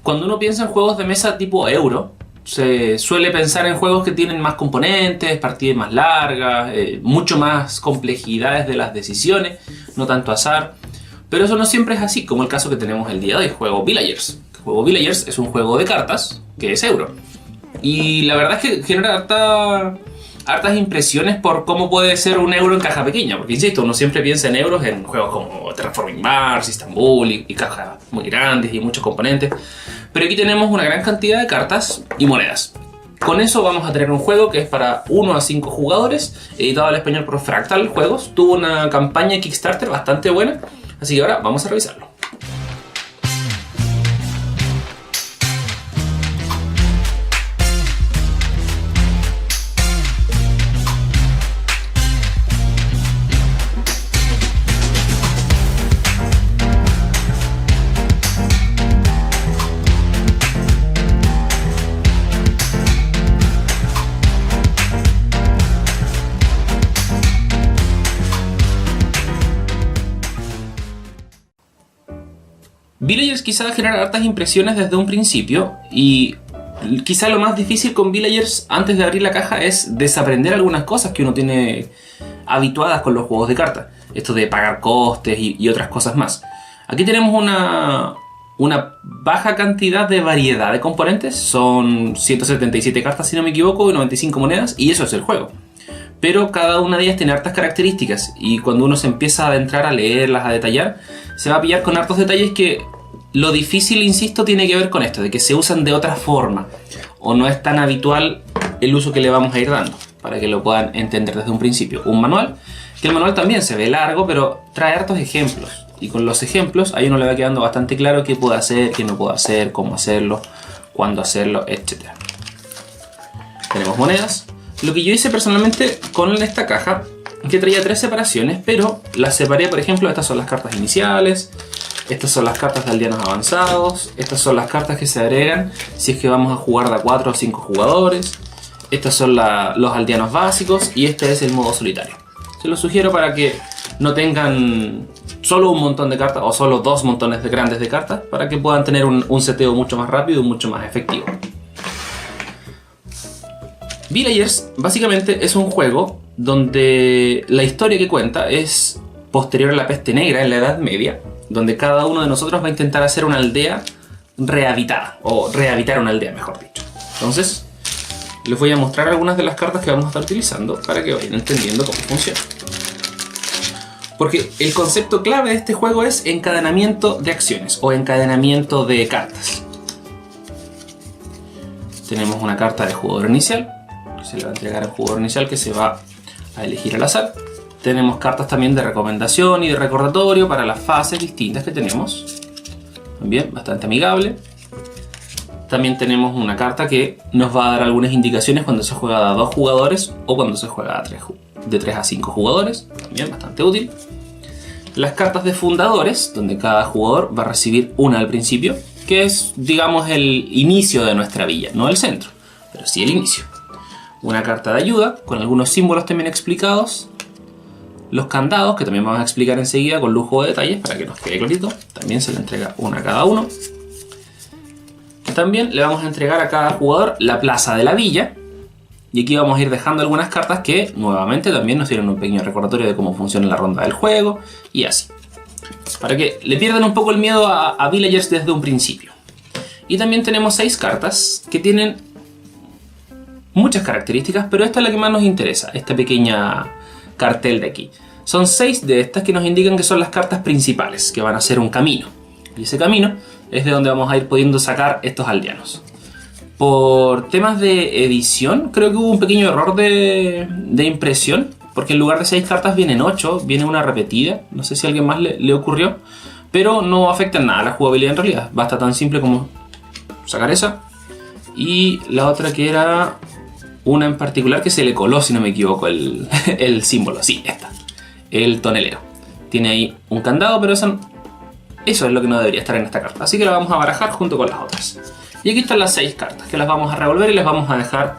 Cuando uno piensa en juegos de mesa tipo Euro, se suele pensar en juegos que tienen más componentes, partidas más largas, mucho más complejidades de las decisiones, no tanto azar. Pero eso no siempre es así, como el caso que tenemos el día de hoy, juego Villagers. El juego Villagers es un juego de cartas que es Euro. Y la verdad es que genera hartas impresiones por cómo puede ser un euro en caja pequeña. Porque insisto, uno siempre piensa en euros en juegos como Terraforming Mars, Istanbul y cajas muy grandes y muchos componentes. Pero aquí tenemos una gran cantidad de cartas y monedas. Con eso vamos a tener un juego que es para 1 a 5 jugadores, editado al español por Fractal Juegos. Tuvo una campaña Kickstarter bastante buena, así que ahora vamos a revisarlo. Villagers quizá genera hartas impresiones desde un principio y quizá lo más difícil con Villagers antes de abrir la caja es desaprender algunas cosas que uno tiene habituadas con los juegos de cartas. Esto de pagar costes y otras cosas más. Aquí tenemos una baja cantidad de variedad de componentes. Son 177 cartas si no me equivoco y 95 monedas y eso es el juego. Pero cada una de ellas tiene hartas características y cuando uno se empieza a adentrar a leerlas, a detallar, se va a pillar con hartos detalles que lo difícil, insisto, tiene que ver con esto, de que se usan de otra forma o no es tan habitual el uso que le vamos a ir dando, para que lo puedan entender desde un principio. Un manual, que el manual también se ve largo, pero trae hartos ejemplos y con los ejemplos ahí uno le va quedando bastante claro qué puede hacer, qué no puede hacer, cómo hacerlo, cuándo hacerlo, etc. Tenemos monedas. Lo que yo hice personalmente con esta caja, que traía 3 separaciones, pero las separé, por ejemplo, estas son las cartas iniciales, estas son las cartas de aldeanos avanzados, estas son las cartas que se agregan si es que vamos a jugar de a 4 o 5 jugadores, estas son los aldeanos básicos y este es el modo solitario. Se los sugiero para que no tengan solo un montón de cartas o solo 2 montones grandes de cartas, para que puedan tener un seteo mucho más rápido y mucho más efectivo. Villagers básicamente es un juego donde la historia que cuenta es posterior a la peste negra en la Edad Media, donde cada uno de nosotros va a intentar hacer una aldea rehabitada, o rehabitar una aldea mejor dicho. Entonces les voy a mostrar algunas de las cartas que vamos a estar utilizando para que vayan entendiendo cómo funciona. Porque el concepto clave de este juego es encadenamiento de acciones o encadenamiento de cartas. Tenemos una carta de jugador inicial, que se le va a entregar al jugador inicial, que se va a elegir al azar. Tenemos cartas también de recomendación y de recordatorio para las fases distintas que tenemos. También bastante amigable. También tenemos una carta que nos va a dar algunas indicaciones cuando se juega a 2 jugadores o cuando se juega de 3 a 5 jugadores. También bastante útil. Las cartas de fundadores, donde cada jugador va a recibir una al principio, que es, digamos, el inicio de nuestra villa, no el centro, pero sí el inicio. Una carta de ayuda, con algunos símbolos también explicados. Los candados, que también vamos a explicar enseguida con lujo de detalles para que nos quede clarito. También se le entrega una a cada uno. También le vamos a entregar a cada jugador la plaza de la villa. Y aquí vamos a ir dejando algunas cartas que, nuevamente, también nos tienen un pequeño recordatorio de cómo funciona la ronda del juego. Y así. Para que le pierdan un poco el miedo a Villagers desde un principio. Y también tenemos 6 cartas que tienen muchas características, pero esta es la que más nos interesa, esta pequeña cartel de aquí. Son 6 de estas que nos indican que son las cartas principales, que van a ser un camino. Y ese camino es de donde vamos a ir pudiendo sacar estos aldeanos. Por temas de edición, creo que hubo un pequeño error de impresión, porque en lugar de 6 cartas vienen 8, viene una repetida. No sé si a alguien más le ocurrió, pero no afecta en nada a la jugabilidad en realidad. Basta tan simple como sacar esa. Y la otra que era una en particular que se le coló, si no me equivoco, el símbolo. Sí, esta. El tonelero. Tiene ahí un candado, pero eso es lo que no debería estar en esta carta. Así que la vamos a barajar junto con las otras. Y aquí están las 6 cartas, que las vamos a revolver y las vamos a dejar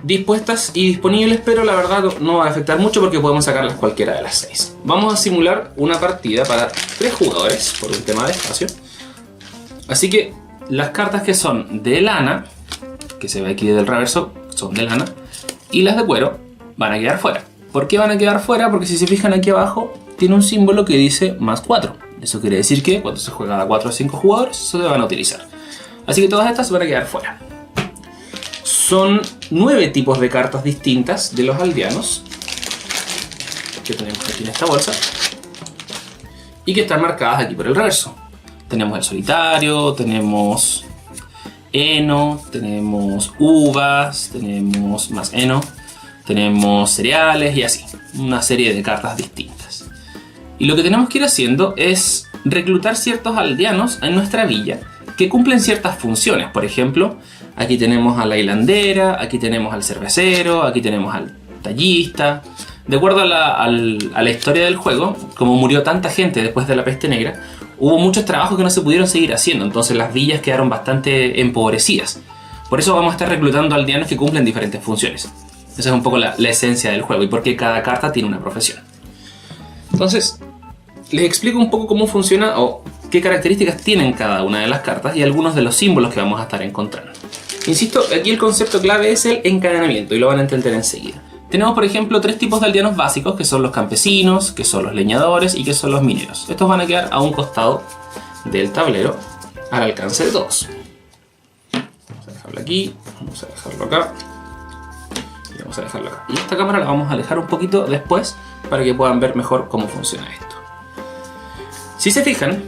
dispuestas y disponibles, pero la verdad no va a afectar mucho porque podemos sacarlas cualquiera de las 6. Vamos a simular una partida para 3 jugadores, por un tema de espacio. Así que las cartas que son de lana, que se ve aquí del reverso, son de lana, y las de cuero van a quedar fuera. ¿Por qué van a quedar fuera? Porque si se fijan aquí abajo, tiene un símbolo que dice más 4. Eso quiere decir que cuando se juega a 4 o 5 jugadores, se van a utilizar. Así que todas estas van a quedar fuera. Son 9 tipos de cartas distintas de los aldeanos que tenemos aquí en esta bolsa y que están marcadas aquí por el reverso. Tenemos el solitario, tenemos heno, tenemos uvas, tenemos más heno, tenemos cereales y así, una serie de cartas distintas. Y lo que tenemos que ir haciendo es reclutar ciertos aldeanos en nuestra villa que cumplen ciertas funciones. Por ejemplo, aquí tenemos a la hilandera, aquí tenemos al cervecero, aquí tenemos al tallista. De acuerdo a la historia del juego, como murió tanta gente después de la peste negra, hubo muchos trabajos que no se pudieron seguir haciendo, entonces las villas quedaron bastante empobrecidas. Por eso vamos a estar reclutando aldeanos que cumplen diferentes funciones. Esa es un poco la esencia del juego y por qué cada carta tiene una profesión. Entonces, les explico un poco cómo funciona o qué características tienen cada una de las cartas y algunos de los símbolos que vamos a estar encontrando. Insisto, aquí el concepto clave es el encadenamiento y lo van a entender enseguida. Tenemos, por ejemplo, 3 tipos de aldeanos básicos, que son los campesinos, que son los leñadores y que son los mineros. Estos van a quedar a un costado del tablero, al alcance de todos. Vamos a dejarlo aquí, vamos a dejarlo acá y vamos a dejarlo acá. Y esta cámara la vamos a alejar un poquito después para que puedan ver mejor cómo funciona esto. Si se fijan,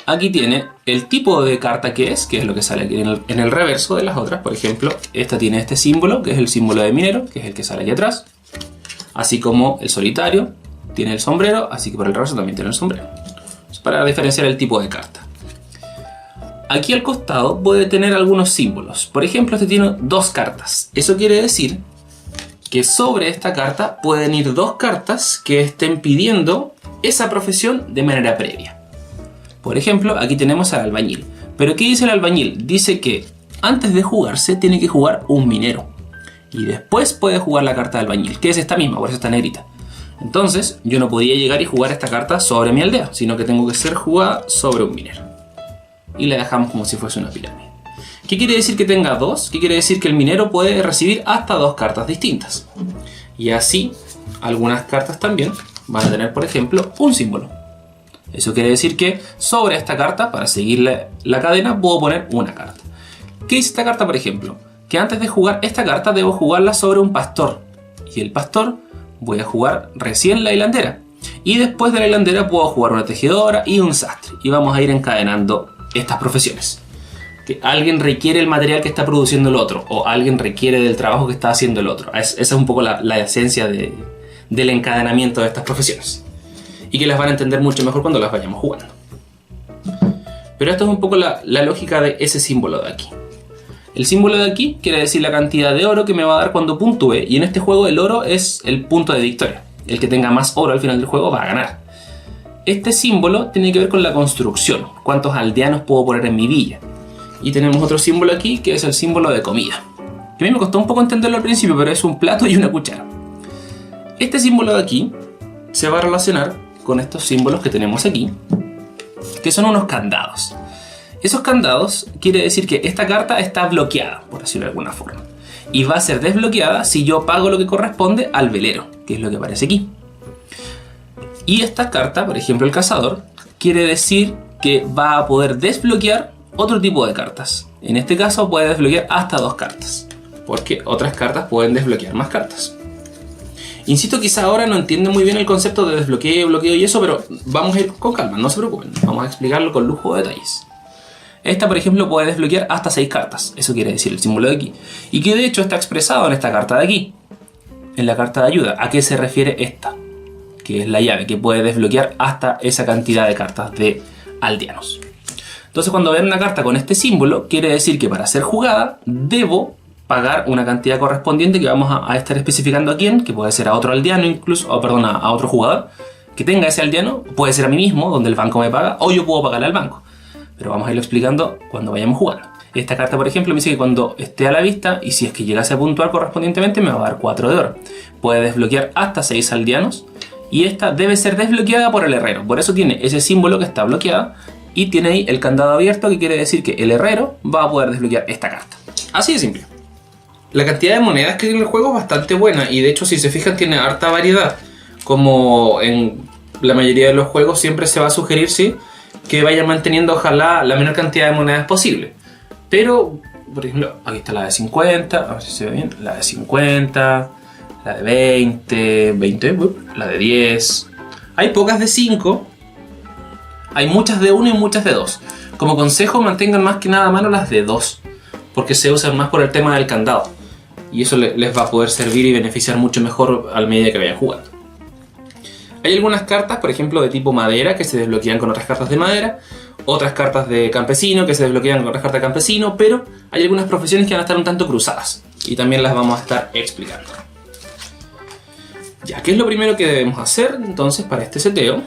aquí tiene el tipo de carta que es lo que sale aquí en el reverso de las otras. Por ejemplo, esta tiene este símbolo, que es el símbolo de minero, que es el que sale aquí atrás. Así como el solitario tiene el sombrero, así que por el reverso también tiene el sombrero. Es para diferenciar el tipo de carta. Aquí al costado puede tener algunos símbolos. Por ejemplo, este tiene 2 cartas. Eso quiere decir que sobre esta carta pueden ir 2 cartas que estén pidiendo esa profesión de manera previa. Por ejemplo, aquí tenemos al albañil. ¿Pero qué dice el albañil? Dice que antes de jugarse tiene que jugar un minero. Y después puede jugar la carta de albañil, que es esta misma, por eso está negrita. Entonces, yo no podía llegar y jugar esta carta sobre mi aldea, sino que tengo que ser jugada sobre un minero. Y la dejamos como si fuese una pirámide. ¿Qué quiere decir que tenga 2? ¿Qué quiere decir que el minero puede recibir hasta 2 cartas distintas? Y así, algunas cartas también van a tener, por ejemplo, un símbolo. Eso quiere decir que sobre esta carta, para seguir la cadena, puedo poner una carta. ¿Qué dice esta carta, por ejemplo? Que antes de jugar esta carta debo jugarla sobre un pastor. Y el pastor voy a jugar recién la hilandera. Y después de la hilandera puedo jugar una tejedora y un sastre. Y vamos a ir encadenando estas profesiones. Que alguien requiere el material que está produciendo el otro. O alguien requiere del trabajo que está haciendo el otro. Esa es un poco la esencia del encadenamiento de estas profesiones. Y que las van a entender mucho mejor cuando las vayamos jugando. Pero esto es un poco la lógica de ese símbolo de aquí. El símbolo de aquí quiere decir la cantidad de oro que me va a dar cuando puntúe. Y en este juego el oro es el punto de victoria. El que tenga más oro al final del juego va a ganar. Este símbolo tiene que ver con la construcción. Cuántos aldeanos puedo poner en mi villa. Y tenemos otro símbolo aquí que es el símbolo de comida. Que a mí me costó un poco entenderlo al principio, pero es un plato y una cuchara. Este símbolo de aquí se va a relacionar con estos símbolos que tenemos aquí, que son unos candados. Esos candados quiere decir que esta carta está bloqueada, por decirlo de alguna forma, y va a ser desbloqueada si yo pago lo que corresponde al velero, que es lo que aparece aquí. Y esta carta, por ejemplo el cazador, quiere decir que va a poder desbloquear otro tipo de cartas. En este caso puede desbloquear hasta 2 cartas, porque otras cartas pueden desbloquear más cartas. Insisto, quizá ahora no entienden muy bien el concepto de desbloqueo, bloqueo y eso, pero vamos a ir con calma, no se preocupen. Vamos a explicarlo con lujo de detalles. Esta, por ejemplo, puede desbloquear hasta 6 cartas. Eso quiere decir el símbolo de aquí. Y que de hecho está expresado en esta carta de aquí. En la carta de ayuda. ¿A qué se refiere esta? Que es la llave, que puede desbloquear hasta esa cantidad de cartas de aldeanos. Entonces, cuando vean una carta con este símbolo, quiere decir que para ser jugada, debo pagar una cantidad correspondiente que vamos a estar especificando a quién, que puede ser a otro aldeano incluso, o perdón, a otro jugador que tenga ese aldeano, puede ser a mí mismo, donde el banco me paga, o yo puedo pagarle al banco. Pero vamos a irlo explicando cuando vayamos jugando. Esta carta, por ejemplo, me dice que cuando esté a la vista, y si es que llegase a puntuar correspondientemente, me va a dar 4 de oro. Puede desbloquear hasta 6 aldeanos, y esta debe ser desbloqueada por el herrero. Por eso tiene ese símbolo que está bloqueada, y tiene ahí el candado abierto, que quiere decir que el herrero va a poder desbloquear esta carta. Así de simple. La cantidad de monedas que tiene el juego es bastante buena y de hecho si se fijan tiene harta variedad. Como en la mayoría de los juegos siempre se va a sugerir, sí, que vayan manteniendo ojalá la menor cantidad de monedas posible. Pero, por ejemplo, aquí está la de 50, a ver si se ve bien, la de 50, la de 20, la de 10. Hay pocas de 5, hay muchas de 1 y muchas de 2. Como consejo, mantengan más que nada a mano las de 2, porque se usan más por el tema del candado. Y eso les va a poder servir y beneficiar mucho mejor a medida que vayan jugando. Hay algunas cartas, por ejemplo, de tipo madera que se desbloquean con otras cartas de madera. Otras cartas de campesino que se desbloquean con otras cartas de campesino. Pero hay algunas profesiones que van a estar un tanto cruzadas. Y también las vamos a estar explicando. Ya, ¿qué es lo primero que debemos hacer entonces para este seteo?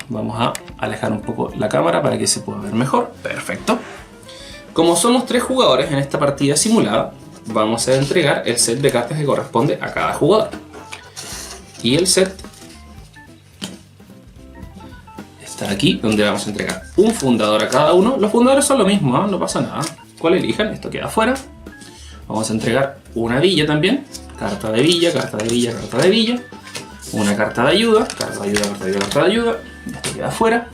Vamos a alejar un poco la cámara para que se pueda ver mejor. Perfecto. Como somos 3 jugadores en esta partida simulada, vamos a entregar el set de cartas que corresponde a cada jugador. Y el set está aquí, donde vamos a entregar un fundador a cada uno. Los fundadores son lo mismo, ¿eh? No pasa nada. ¿Cuál elijan? Esto queda afuera. Vamos a entregar una villa también. Carta de villa, carta de villa, carta de villa. Una carta de ayuda, carta de ayuda, carta de ayuda, carta de ayuda. Esto queda afuera.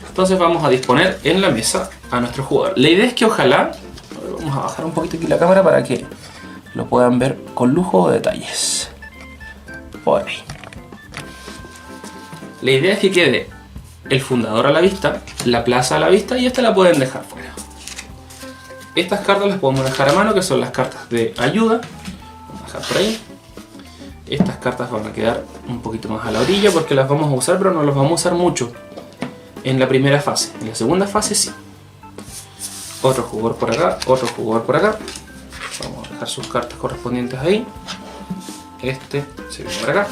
Entonces vamos a disponer en la mesa a nuestro jugador. La idea es que ojalá... Vamos a bajar un poquito aquí la cámara para que lo puedan ver con lujo de detalles. Por ahí. La idea es que quede el fundador a la vista, la plaza a la vista y esta la pueden dejar fuera. Estas cartas las podemos dejar a mano, que son las cartas de ayuda. Vamos a dejar por ahí. Estas cartas van a quedar un poquito más a la orilla porque las vamos a usar, pero no las vamos a usar mucho en la primera fase. En la segunda fase sí. Otro jugador por acá, otro jugador por acá. Vamos a dejar sus cartas correspondientes ahí. Este se viene por acá.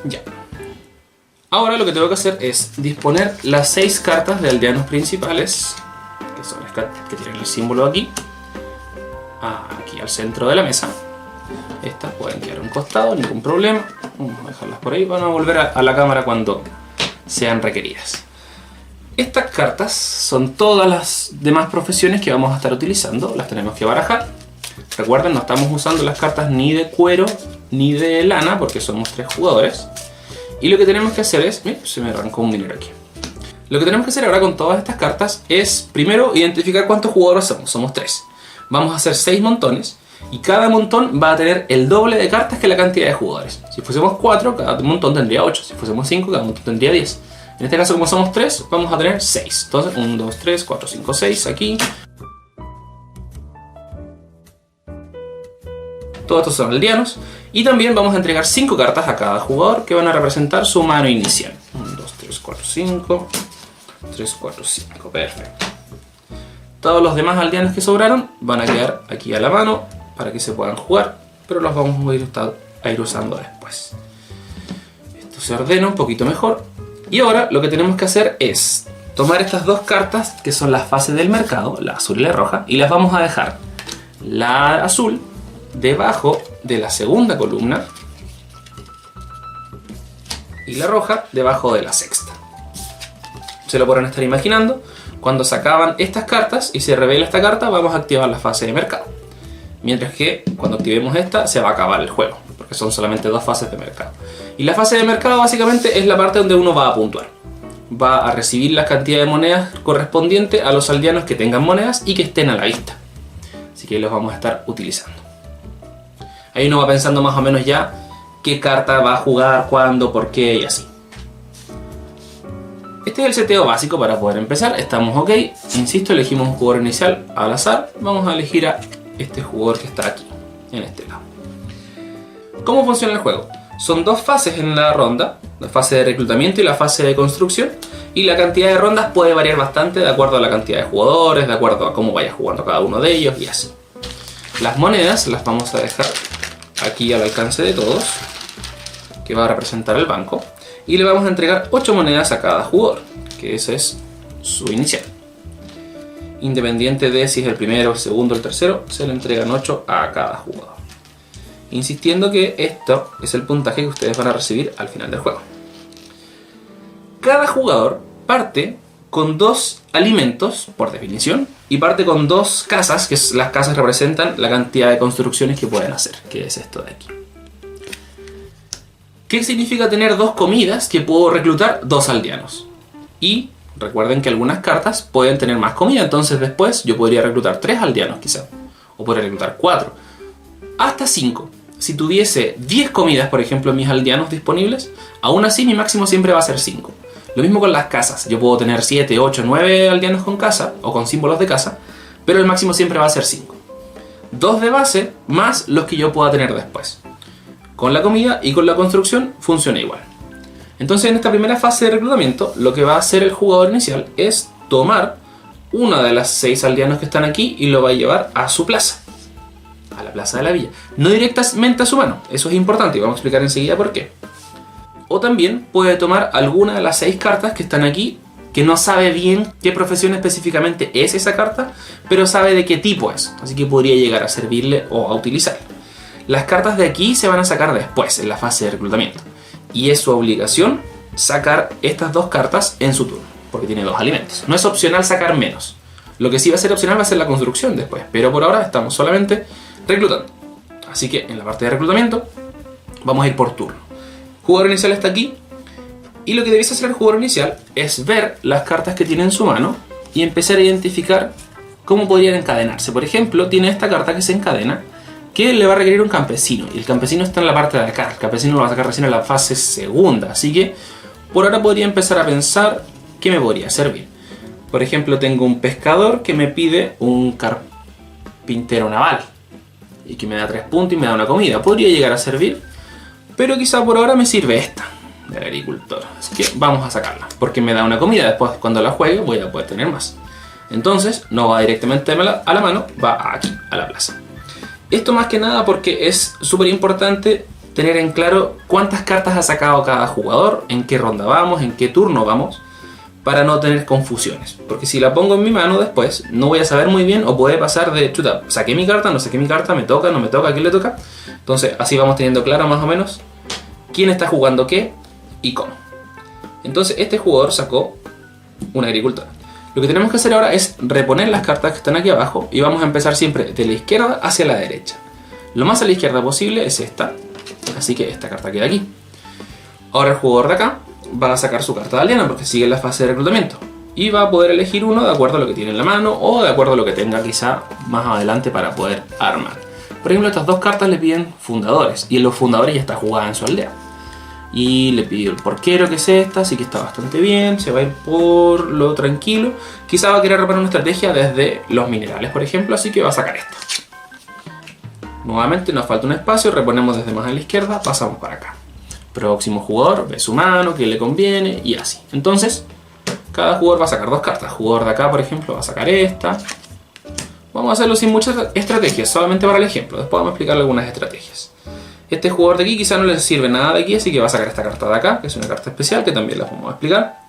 Ya. Ahora lo que tengo que hacer es disponer las 6 cartas de aldeanos principales, que son las que tienen el símbolo aquí, aquí al centro de la mesa. Estas pueden quedar a un costado, ningún problema. Vamos a dejarlas por ahí, van a volver a la cámara cuando sean requeridas. Estas cartas son todas las demás profesiones que vamos a estar utilizando, las tenemos que barajar. Recuerden, no estamos usando las cartas ni de cuero ni de lana porque somos 3 jugadores. Y lo que tenemos que hacer es... se me arrancó un dinero aquí. Lo que tenemos que hacer ahora con todas estas cartas es, primero, identificar cuántos jugadores somos. Somos 3. Vamos a hacer 6 montones. Y cada montón va a tener el doble de cartas que la cantidad de jugadores. Si fuésemos 4, cada montón tendría 8. Si fuésemos 5, cada montón tendría 10. En este caso, como somos 3, vamos a tener 6. Entonces, 1, 2, 3, 4, 5, 6 aquí. Todos estos son aldeanos. Y también vamos a entregar 5 cartas a cada jugador que van a representar su mano inicial. 1, 2, 3, 4, 5. 3, 4, 5. Perfecto. Todos los demás aldeanos que sobraron van a quedar aquí a la mano para que se puedan jugar, pero los vamos a ir usando después. Esto se ordena un poquito mejor. Y ahora lo que tenemos que hacer es tomar estas 2 cartas que son las fases del mercado, la azul y la roja, y las vamos a dejar la azul debajo de la segunda columna y la roja debajo de la sexta. Se lo podrán estar imaginando. Cuando se acaban estas cartas y se revela esta carta, vamos a activar la fase de mercado. Mientras que cuando activemos esta se va a acabar el juego, porque son solamente 2 fases de mercado. Y la fase de mercado básicamente es la parte donde uno va a puntuar. Va a recibir la cantidad de monedas correspondiente a los aldeanos que tengan monedas y que estén a la vista. Así que los vamos a estar utilizando. Ahí uno va pensando más o menos ya qué carta va a jugar, cuándo, por qué y así. Este es el seteo básico para poder empezar. Estamos ok. Insisto, elegimos un jugador inicial al azar. Vamos a elegir a este jugador que está aquí, en este lado. ¿Cómo funciona el juego? Son 2 fases en la ronda. La fase de reclutamiento y la fase de construcción. Y la cantidad de rondas puede variar bastante de acuerdo a la cantidad de jugadores, de acuerdo a cómo vaya jugando cada uno de ellos y así. Las monedas las vamos a dejar aquí al alcance de todos, que va a representar el banco. Y le vamos a entregar 8 monedas a cada jugador, que ese es su inicial. Independiente de si es el primero, el segundo o el tercero, se le entregan 8 a cada jugador. Insistiendo que esto es el puntaje que ustedes van a recibir al final del juego. Cada jugador parte con 2 alimentos, por definición, y parte con 2 casas, que las casas representan la cantidad de construcciones que pueden hacer, que es esto de aquí. ¿Qué significa tener 2 comidas? Que puedo reclutar 2 aldeanos. Y recuerden que algunas cartas pueden tener más comida, entonces después yo podría reclutar 3 aldeanos quizá, o podría reclutar 4, hasta 5. Si tuviese 10 comidas, por ejemplo, en mis aldeanos disponibles, aún así mi máximo siempre va a ser 5. Lo mismo con las casas. Yo puedo tener 7, 8, 9 aldeanos con casa, o con símbolos de casa, pero el máximo siempre va a ser 5. 2 de base, más los que yo pueda tener después. Con la comida y con la construcción funciona igual. Entonces en esta primera fase de reclutamiento, lo que va a hacer el jugador inicial es tomar una de las 6 aldeanos que están aquí y lo va a llevar a su plaza. A la plaza de la villa. No directamente a su mano. Eso es importante y vamos a explicar enseguida por qué. O también puede tomar alguna de las 6 cartas que están aquí, que no sabe bien qué profesión específicamente es esa carta, pero sabe de qué tipo es. Así que podría llegar a servirle o a utilizarla. Las cartas de aquí se van a sacar después, en la fase de reclutamiento. Y es su obligación sacar estas 2 cartas en su turno, porque tiene 2 alimentos. No es opcional sacar menos. Lo que sí va a ser opcional va a ser la construcción después, pero por ahora estamos solamente reclutando. Así que en la parte de reclutamiento vamos a ir por turno. Jugador inicial está aquí, y lo que debería hacer el jugador inicial es ver las cartas que tiene en su mano y empezar a identificar cómo podrían encadenarse. Por ejemplo, tiene esta carta que se encadena, que le va a requerir un campesino, y el campesino está en la parte de acá. El campesino lo va a sacar recién en la fase segunda, así que por ahora podría empezar a pensar qué me podría servir. Por ejemplo, tengo un pescador que me pide un carpintero naval y que me da 3 puntos y me da una comida. Podría llegar a servir, pero quizá por ahora me sirve esta del agricultor, así que vamos a sacarla porque me da una comida. Después, cuando la juegue, voy a poder tener más. Entonces no va directamente a la mano, va aquí, a la plaza. Esto más que nada porque es súper importante tener en claro cuántas cartas ha sacado cada jugador, en qué ronda vamos, en qué turno vamos, para no tener confusiones. Porque si la pongo en mi mano después, no voy a saber muy bien, o puede pasar de, chuta, saqué mi carta, no saqué mi carta, me toca, no me toca, ¿a quién le toca? Entonces así vamos teniendo claro más o menos quién está jugando qué y cómo. Entonces este jugador sacó un agricultor. Lo que tenemos que hacer ahora es reponer las cartas que están aquí abajo y vamos a empezar siempre de la izquierda hacia la derecha. Lo más a la izquierda posible es esta, así que esta carta queda aquí. Ahora el jugador de acá va a sacar su carta de aldeano porque sigue en la fase de reclutamiento y va a poder elegir uno de acuerdo a lo que tiene en la mano o de acuerdo a lo que tenga quizá más adelante para poder armar. Por ejemplo, estas 2 cartas le piden fundadores y en los fundadores ya está jugada en su aldea. Y le pidió el porquero, que es esta, así que está bastante bien, se va a ir por lo tranquilo. Quizá va a querer reparar una estrategia desde los minerales, por ejemplo, así que va a sacar esta. Nuevamente nos falta un espacio, reponemos desde más a la izquierda, pasamos para acá. Próximo jugador ve su mano, que le conviene y así. Entonces, cada jugador va a sacar 2 cartas. El jugador de acá, por ejemplo, va a sacar esta. Vamos a hacerlo sin muchas estrategias, solamente para el ejemplo. Después vamos a explicarle algunas estrategias. Este jugador de aquí quizá no le sirve nada de aquí, así que va a sacar esta carta de acá, que es una carta especial, que también la vamos a explicar.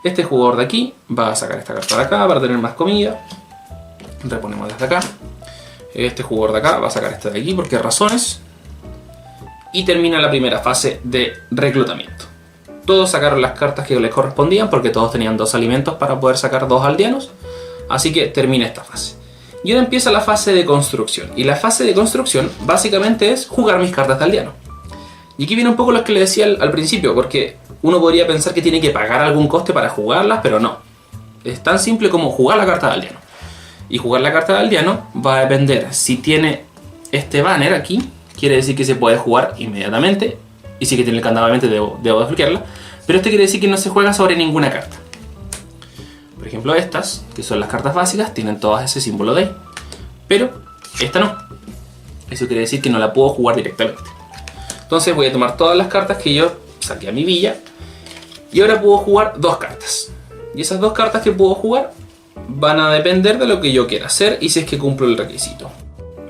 Este jugador de aquí va a sacar esta carta de acá para tener más comida. Reponemos desde acá. Este jugador de acá va a sacar esta de aquí, ¿por qué razones? Y termina la primera fase de reclutamiento. Todos sacaron las cartas que les correspondían, porque todos tenían 2 alimentos para poder sacar 2 aldeanos. Así que termina esta fase. Y ahora empieza la fase de construcción. Y la fase de construcción básicamente es jugar mis cartas de aldeano. Y aquí viene un poco lo que le decía al principio, porque uno podría pensar que tiene que pagar algún coste para jugarlas, pero no. Es tan simple como jugar la carta de aldeano. Y jugar la carta de aldeano va a depender si tiene este banner aquí, quiere decir que se puede jugar inmediatamente. Y si que tiene el candado, obviamente debo desbloquearla. Pero este quiere decir que no se juega sobre ninguna carta. Por ejemplo, estas, que son las cartas básicas, tienen todas ese símbolo de ahí. Pero esta no. Eso quiere decir que no la puedo jugar directamente. Entonces voy a tomar todas las cartas que yo saqué a mi villa. Y ahora puedo jugar 2 cartas. Y esas 2 cartas que puedo jugar van a depender de lo que yo quiera hacer y si es que cumplo el requisito.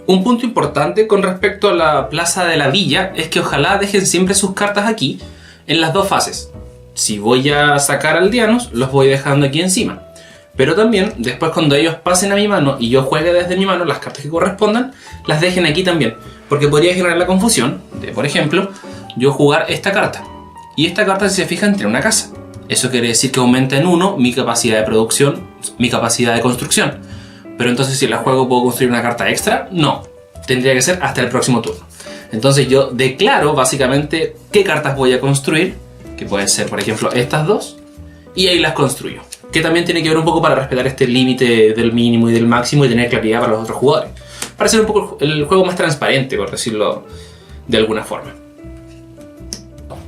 Un punto importante con respecto a la plaza de la villa es que ojalá dejen siempre sus cartas aquí en las 2 fases. Si voy a sacar aldeanos, los voy dejando aquí encima. Pero también, después cuando ellos pasen a mi mano y yo juegue desde mi mano las cartas que correspondan, las dejen aquí también. Porque podría generar la confusión de, por ejemplo, yo jugar esta carta. Y esta carta, si se fijan, tiene una casa. Eso quiere decir que aumenta en 1 mi capacidad de producción, mi capacidad de construcción. Pero entonces si la juego, ¿puedo construir una carta extra? No, tendría que ser hasta el próximo turno. Entonces yo declaro básicamente qué cartas voy a construir, que pueden ser por ejemplo estas dos, y ahí las construyo. Que también tiene que ver un poco para respetar este límite del mínimo y del máximo y tener claridad para los otros jugadores. Para hacer un poco el juego más transparente, por decirlo de alguna forma.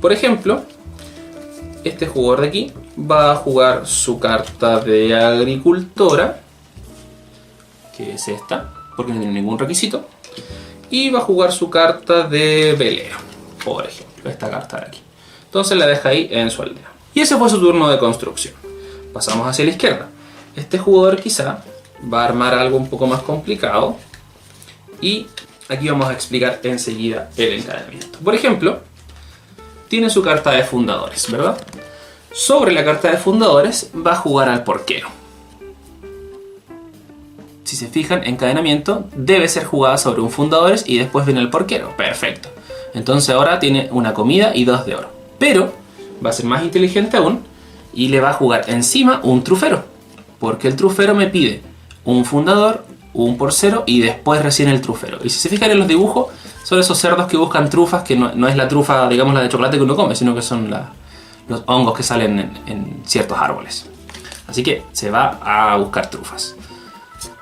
Por ejemplo, este jugador de aquí va a jugar su carta de agricultora, que es esta, porque no tiene ningún requisito. Y va a jugar su carta de velero, por ejemplo, esta carta de aquí. Entonces la deja ahí en su aldea. Y ese fue su turno de construcción. Pasamos hacia la izquierda. Este jugador quizá va a armar algo un poco más complicado. Y aquí vamos a explicar enseguida el encadenamiento. Por ejemplo, tiene su carta de fundadores, ¿verdad? Sobre la carta de fundadores va a jugar al porquero. Si se fijan, encadenamiento debe ser jugada sobre un fundadores y después viene el porquero. Perfecto. Entonces ahora tiene una comida y 2 de oro. Pero va a ser más inteligente aún y le va a jugar encima un trufero. Porque el trufero me pide un fundador, un porcero y después recién el trufero. Y si se fijan en los dibujos, son esos cerdos que buscan trufas, que no es la trufa, digamos, la de chocolate que uno come, sino que son los hongos que salen en ciertos árboles. Así que se va a buscar trufas.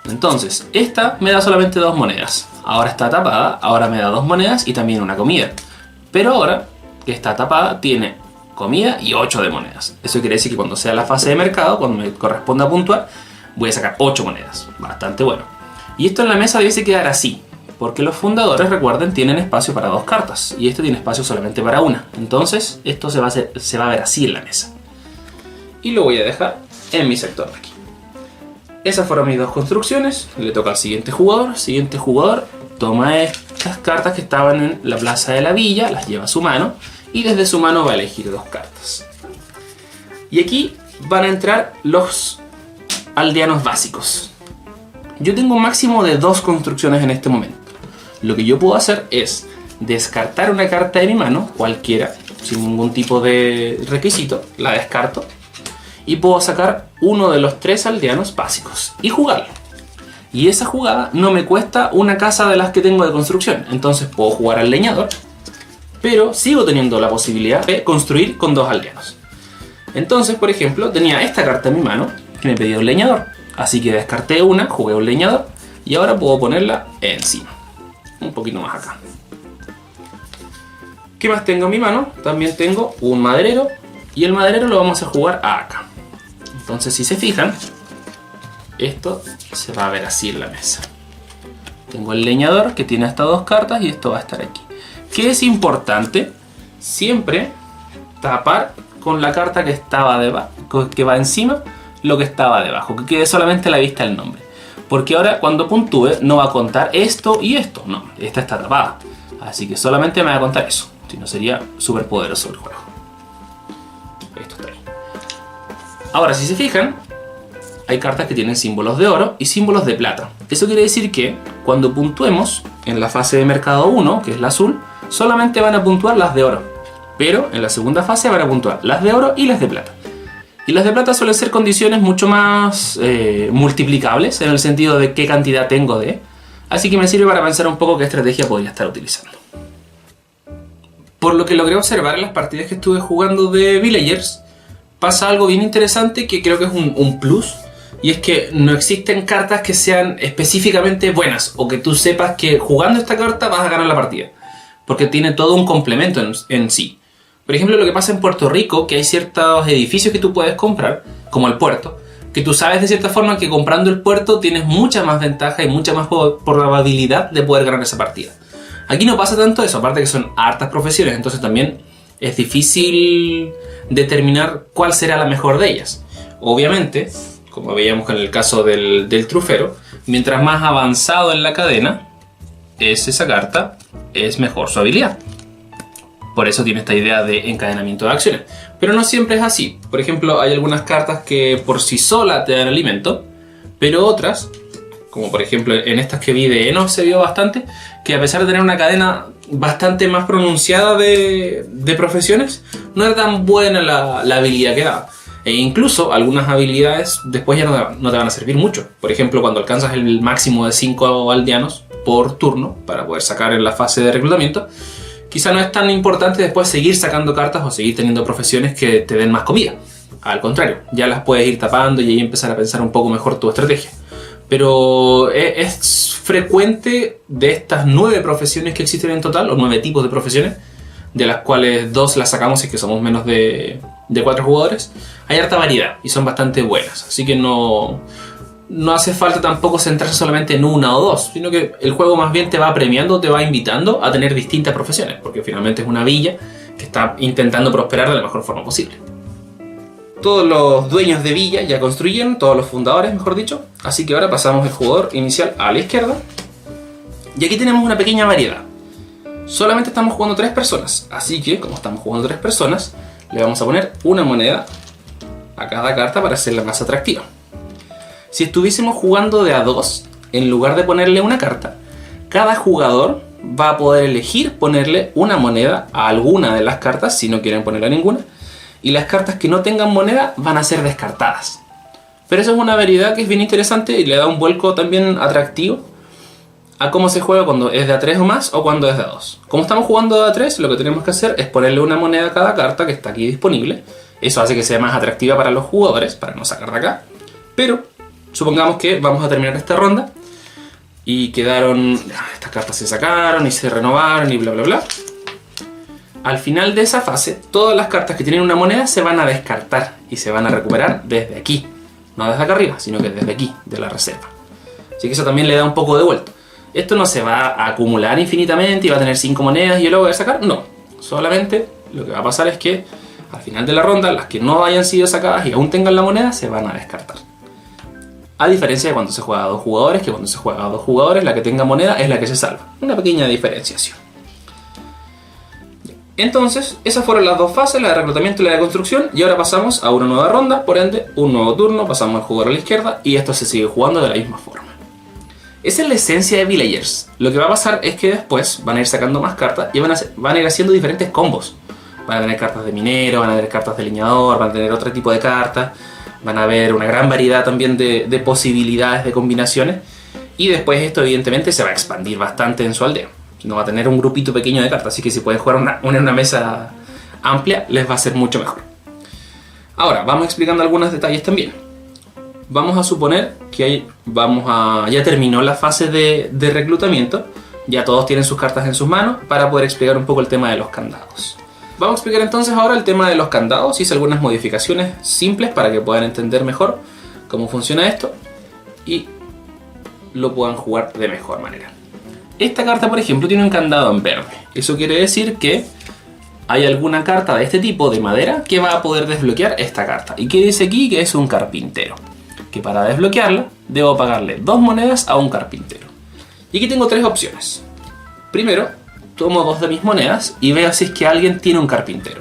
Entonces, esta me da solamente 2 monedas. Ahora está tapada, ahora me da 2 monedas y también una comida. Pero ahora que está tapada, tiene comida y 8 de monedas. Eso quiere decir que cuando sea la fase de mercado, cuando me corresponda puntuar, voy a sacar 8 monedas. Bastante bueno. Y esto en la mesa debe quedar así, porque los fundadores, recuerden, tienen espacio para 2 cartas. Y este tiene espacio solamente para una. Entonces, esto se va a ver así en la mesa. Y lo voy a dejar en mi sector de aquí. Esas fueron mis 2 construcciones. Le toca al siguiente jugador. Siguiente jugador toma estas cartas que estaban en la plaza de la villa, las lleva a su mano y desde su mano va a elegir 2 cartas. Y aquí van a entrar los aldeanos básicos. Yo tengo un máximo de 2 construcciones en este momento. Lo que yo puedo hacer es descartar una carta de mi mano, cualquiera, sin ningún tipo de requisito, la descarto. Y puedo sacar uno de los 3 aldeanos básicos y jugarlo. Y esa jugada no me cuesta una casa de las que tengo de construcción. Entonces puedo jugar al leñador, pero sigo teniendo la posibilidad de construir con 2 aldeanos. Entonces, por ejemplo, tenía esta carta en mi mano que me pedía un leñador. Así que descarté una, jugué un leñador y ahora puedo ponerla encima. Un poquito más acá. ¿Qué más tengo en mi mano? También tengo un maderero y el maderero lo vamos a jugar acá. Entonces, si se fijan, esto se va a ver así en la mesa. Tengo el leñador que tiene hasta 2 cartas y esto va a estar aquí. ¿Qué es importante? Siempre tapar con la carta que estaba debajo, que va encima, lo que estaba debajo, que quede solamente a la vista el nombre. Porque ahora cuando puntúe no va a contar esto y esto. No, esta está tapada. Así que solamente me va a contar eso. Si no, sería súper poderoso el juego. Esto está ahí. Ahora, si se fijan, hay cartas que tienen símbolos de oro y símbolos de plata. Eso quiere decir que cuando puntuemos en la fase de mercado 1, que es la azul, solamente van a puntuar las de oro. Pero en la segunda fase van a puntuar las de oro y las de plata. Y las de plata suelen ser condiciones mucho más multiplicables, en el sentido de qué cantidad tengo de. Así que me sirve para pensar un poco qué estrategia podría estar utilizando. Por lo que logré observar en las partidas que estuve jugando de Villagers, pasa algo bien interesante que creo que es un plus. Y es que no existen cartas que sean específicamente buenas o que tú sepas que jugando esta carta vas a ganar la partida. Porque tiene todo un complemento en sí. Por ejemplo, lo que pasa en Puerto Rico, que hay ciertos edificios que tú puedes comprar, como el puerto, que tú sabes de cierta forma que comprando el puerto tienes mucha más ventaja y mucha más probabilidad de poder ganar esa partida. Aquí no pasa tanto eso, aparte que son hartas profesiones, entonces también es difícil determinar cuál será la mejor de ellas. Obviamente, como veíamos en el caso del trufero, mientras más avanzado en la cadena es esa carta, es mejor su habilidad. Por eso tiene esta idea de encadenamiento de acciones. Pero no siempre es así. Por ejemplo, hay algunas cartas que por sí solas te dan alimento, pero otras, como por ejemplo en estas que vi de Eno se vio bastante, que a pesar de tener una cadena bastante más pronunciada de profesiones, no era tan buena la habilidad que daba. E incluso algunas habilidades después ya no te van a servir mucho. Por ejemplo, cuando alcanzas el máximo de 5 aldeanos por turno para poder sacar en la fase de reclutamiento, quizá no es tan importante después seguir sacando cartas o seguir teniendo profesiones que te den más comida. Al contrario, ya las puedes ir tapando y ahí empezar a pensar un poco mejor tu estrategia. Pero es frecuente de estas 9 profesiones que existen en total, o 9 tipos de profesiones, de las cuales 2 las sacamos si es que somos menos de 4 jugadores, hay harta variedad y son bastante buenas. Así que no hace falta tampoco centrarse solamente en una o dos, sino que el juego más bien te va premiando, te va invitando a tener distintas profesiones, porque finalmente es una villa que está intentando prosperar de la mejor forma posible. Todos los dueños de villa ya construyeron, todos los fundadores mejor dicho, así que ahora pasamos el jugador inicial a la izquierda y aquí tenemos una pequeña variedad. Solamente estamos jugando 3 personas, así que como estamos jugando 3 personas, le vamos a poner una moneda a cada carta para hacerla más atractiva. Si estuviésemos jugando de a 2, en lugar de ponerle una carta, cada jugador va a poder elegir ponerle una moneda a alguna de las cartas si no quieren ponerle ninguna, y las cartas que no tengan moneda van a ser descartadas. Pero eso es una variedad que es bien interesante y le da un vuelco también atractivo a cómo se juega cuando es de a 3 o más o cuando es de a 2. Como estamos jugando de a 3, lo que tenemos que hacer es ponerle una moneda a cada carta que está aquí disponible. Eso hace que sea más atractiva para los jugadores, para no sacar de acá. Pero supongamos que vamos a terminar esta ronda y quedaron... estas cartas se sacaron y se renovaron y bla bla bla. Al final de esa fase, todas las cartas que tienen una moneda se van a descartar y se van a recuperar desde aquí. No desde acá arriba, sino que desde aquí, de la reserva. Así que eso también le da un poco de vuelta. Esto no se va a acumular infinitamente y va a tener 5 monedas y yo lo voy a sacar. No, solamente lo que va a pasar es que al final de la ronda, las que no hayan sido sacadas y aún tengan la moneda, se van a descartar. A diferencia de cuando se juega a 2 jugadores, que cuando se juega a 2 jugadores, la que tenga moneda es la que se salva. Una pequeña diferenciación. Entonces, esas fueron las 2 fases, la de reclutamiento y la de construcción, y ahora pasamos a una nueva ronda, por ende, un nuevo turno, pasamos al jugador a la izquierda, y esto se sigue jugando de la misma forma. Esa es la esencia de Villagers. Lo que va a pasar es que después van a ir sacando más cartas y van a ir haciendo diferentes combos. Van a tener cartas de minero, van a tener cartas de leñador, van a tener otro tipo de cartas, van a haber una gran variedad también de posibilidades de combinaciones, y después esto evidentemente se va a expandir bastante en su aldea. No va a tener un grupito pequeño de cartas, así que si pueden jugar una mesa amplia les va a ser mucho mejor. Ahora, vamos explicando algunos detalles también. Vamos a suponer que ya terminó la fase de reclutamiento, ya todos tienen sus cartas en sus manos para poder explicar un poco el tema de los candados. Vamos a explicar entonces ahora el tema de los candados. Hice algunas modificaciones simples para que puedan entender mejor cómo funciona esto y lo puedan jugar de mejor manera. Esta carta, por ejemplo, tiene un candado en verde. Eso quiere decir que hay alguna carta de este tipo de madera que va a poder desbloquear esta carta. ¿Y qué dice aquí? Que es un carpintero. Que para desbloquearla debo pagarle 2 monedas a un carpintero. Y aquí tengo 3 opciones. Primero, tomo 2 de mis monedas y veo si es que alguien tiene un carpintero.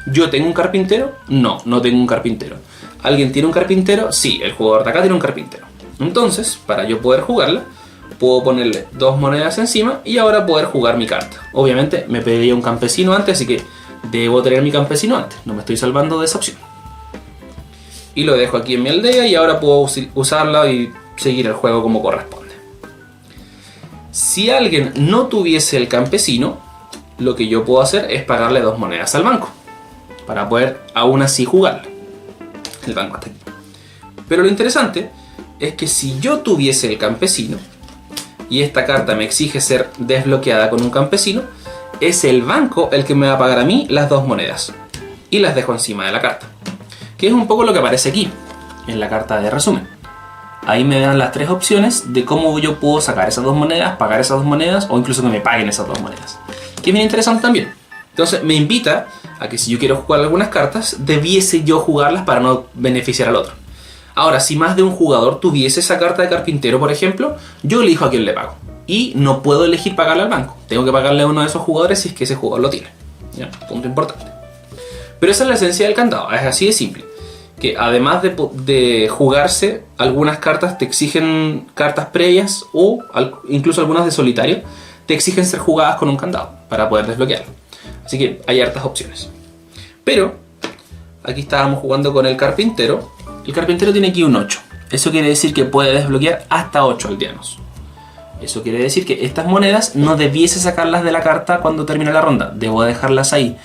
¿Yo tengo un carpintero? No, no tengo un carpintero. ¿Alguien tiene un carpintero? Sí, el jugador de acá tiene un carpintero. Entonces, para yo poder jugarla, puedo ponerle 2 monedas encima y ahora poder jugar mi carta. Obviamente me pediría un campesino antes, así que debo tener mi campesino antes. No me estoy salvando de esa opción. Y lo dejo aquí en mi aldea y ahora puedo usarla y seguir el juego como corresponde. Si alguien no tuviese el campesino, lo que yo puedo hacer es pagarle 2 monedas al banco para poder aún así jugarla. El banco está aquí. Pero lo interesante es que si yo tuviese el campesino y esta carta me exige ser desbloqueada con un campesino, es el banco el que me va a pagar a mí las 2 monedas y las dejo encima de la carta, que es un poco lo que aparece aquí en la carta de resumen. Ahí me dan las 3 opciones de cómo yo puedo sacar esas 2 monedas, pagar esas 2 monedas o incluso que me paguen esas 2 monedas, que es bien interesante también. Entonces me invita a que si yo quiero jugar algunas cartas, debiese yo jugarlas para no beneficiar al otro. Ahora, si más de un jugador tuviese esa carta de carpintero, por ejemplo, yo elijo a quién le pago. Y no puedo elegir pagarle al banco. Tengo que pagarle a uno de esos jugadores si es que ese jugador lo tiene. ¿Ya? Punto importante. Pero esa es la esencia del candado. Es así de simple. Que además de jugarse, algunas cartas te exigen cartas previas o incluso algunas de solitario. te exigen ser jugadas con un candado para poder desbloquearlo. Así que hay hartas opciones. Pero aquí estábamos jugando con el carpintero. El carpintero tiene aquí un 8. Eso quiere decir que puede desbloquear hasta 8 aldeanos. Eso quiere decir que estas monedas no debiese sacarlas de la carta cuando termine la ronda. Debo dejarlas ahí.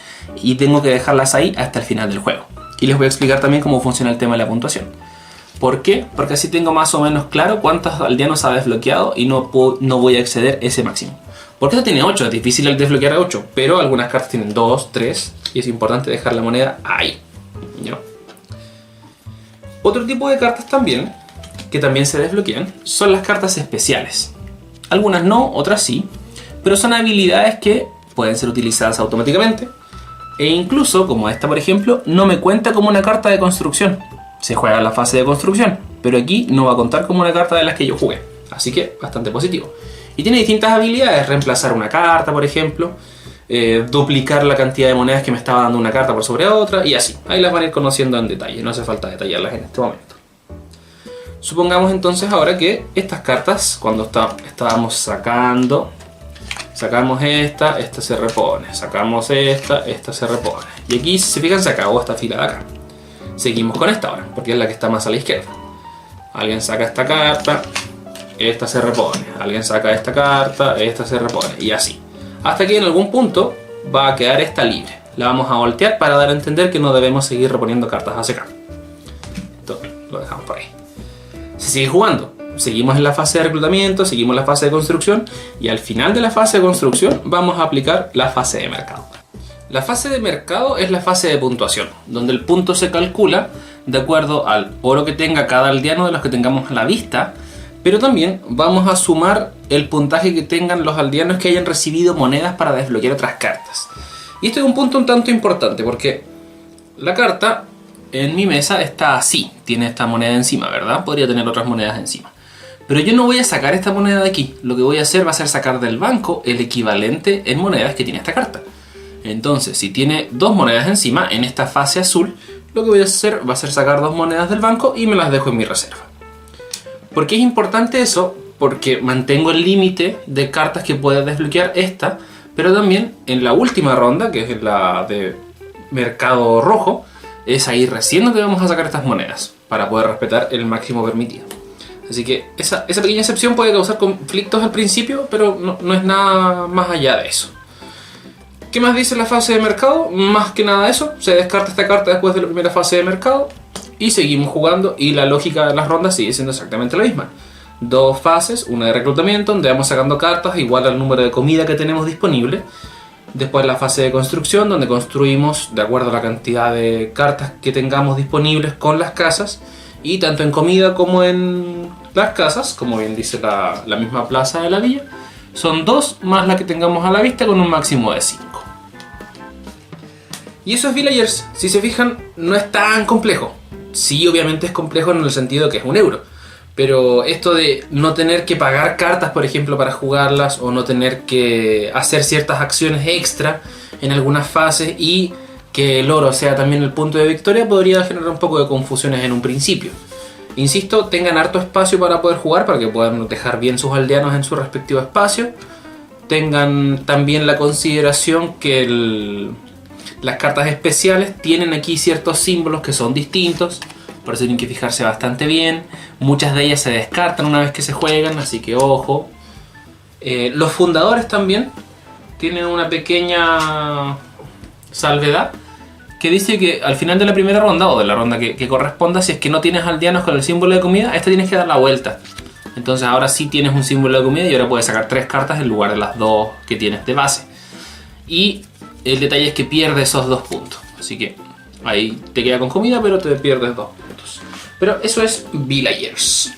Y tengo que dejarlas ahí hasta el final del juego. Y les voy a explicar también cómo funciona el tema de la puntuación. ¿Por qué? Porque así tengo más o menos claro cuántos aldeanos ha desbloqueado y no voy a exceder ese máximo. Porque esto tiene 8, es difícil el desbloquear a 8, pero algunas cartas tienen 2, 3 y es importante dejar la moneda ahí. ¿No? Otro tipo de cartas también, que también se desbloquean, son las cartas especiales. Algunas no, otras sí, pero son habilidades que pueden ser utilizadas automáticamente e incluso, como esta por ejemplo, no me cuenta como una carta de construcción. Se juega en la fase de construcción, pero aquí no va a contar como una carta de las que yo jugué, así que bastante positivo. Y tiene distintas habilidades, reemplazar una carta por ejemplo, duplicar la cantidad de monedas que me estaba dando una carta por sobre otra y así. Ahí las van a ir conociendo en detalle, no hace falta detallarlas en este momento. Supongamos entonces ahora que estas cartas, cuando estábamos sacamos esta se repone, sacamos esta se repone. Y aquí, si se fijan, se acabó esta fila de acá. Seguimos con esta ahora, porque es la que está más a la izquierda. Alguien saca esta carta, esta se repone. Alguien saca esta carta, esta se repone. Y así. Hasta que en algún punto va a quedar esta libre. La vamos a voltear para dar a entender que no debemos seguir reponiendo cartas a secar. Entonces, lo dejamos por ahí. Se sigue jugando. Seguimos en la fase de reclutamiento, seguimos la fase de construcción y al final de la fase de construcción vamos a aplicar la fase de mercado. La fase de mercado es la fase de puntuación, donde el punto se calcula de acuerdo al oro que tenga cada aldeano de los que tengamos a la vista, pero también vamos a sumar el puntaje que tengan los aldeanos que hayan recibido monedas para desbloquear otras cartas. Y este es un punto un tanto importante porque la carta en mi mesa está así, tiene esta moneda encima, ¿verdad? Podría tener otras monedas encima. Pero yo no voy a sacar esta moneda de aquí. Lo que voy a hacer va a ser sacar del banco el equivalente en monedas que tiene esta carta. Entonces, si tiene dos monedas encima, en esta fase azul, lo que voy a hacer va a ser sacar dos monedas del banco y me las dejo en mi reserva. ¿Por qué es importante eso? Porque mantengo el límite de cartas que pueda desbloquear esta, pero también en la última ronda, que es la de mercado rojo, es ahí recién donde vamos a sacar estas monedas, para poder respetar el máximo permitido. Así que esa pequeña excepción puede causar conflictos al principio, pero no es nada más allá de eso. ¿Qué más dice la fase de mercado? Más que nada eso, se descarta esta carta después de la primera fase de mercado y seguimos jugando y la lógica de las rondas sigue siendo exactamente la misma. Dos fases, una de reclutamiento donde vamos sacando cartas igual al número de comida que tenemos disponible. Después la fase de construcción donde construimos de acuerdo a la cantidad de cartas que tengamos disponibles con las casas. Y tanto en comida como en las casas, como bien dice la misma plaza de la villa, son 2 más la que tengamos a la vista con un máximo de 5. Y eso es Villagers. Si se fijan, no es tan complejo. Sí, obviamente es complejo en el sentido que es un euro. Pero esto de no tener que pagar cartas, por ejemplo, para jugarlas, o no tener que hacer ciertas acciones extra en algunas fases y que el oro sea también el punto de victoria, podría generar un poco de confusiones en un principio. Insisto, tengan harto espacio para poder jugar, para que puedan dejar bien sus aldeanos en su respectivo espacio. Tengan también la consideración que las cartas especiales tienen aquí ciertos símbolos que son distintos, por eso tienen que fijarse bastante bien. Muchas de ellas se descartan una vez que se juegan, así que ojo. Los fundadores también tienen una pequeña salvedad, que dice que al final de la primera ronda, o de la ronda que corresponda, si es que no tienes aldeanos con el símbolo de comida, esta tienes que dar la vuelta. Entonces ahora sí tienes un símbolo de comida y ahora puedes sacar 3 cartas en lugar de las 2 que tienes de base. Y el detalle es que pierdes esos 2 puntos. Así que ahí te queda con comida, pero te pierdes 2 puntos. Pero eso es Villagers.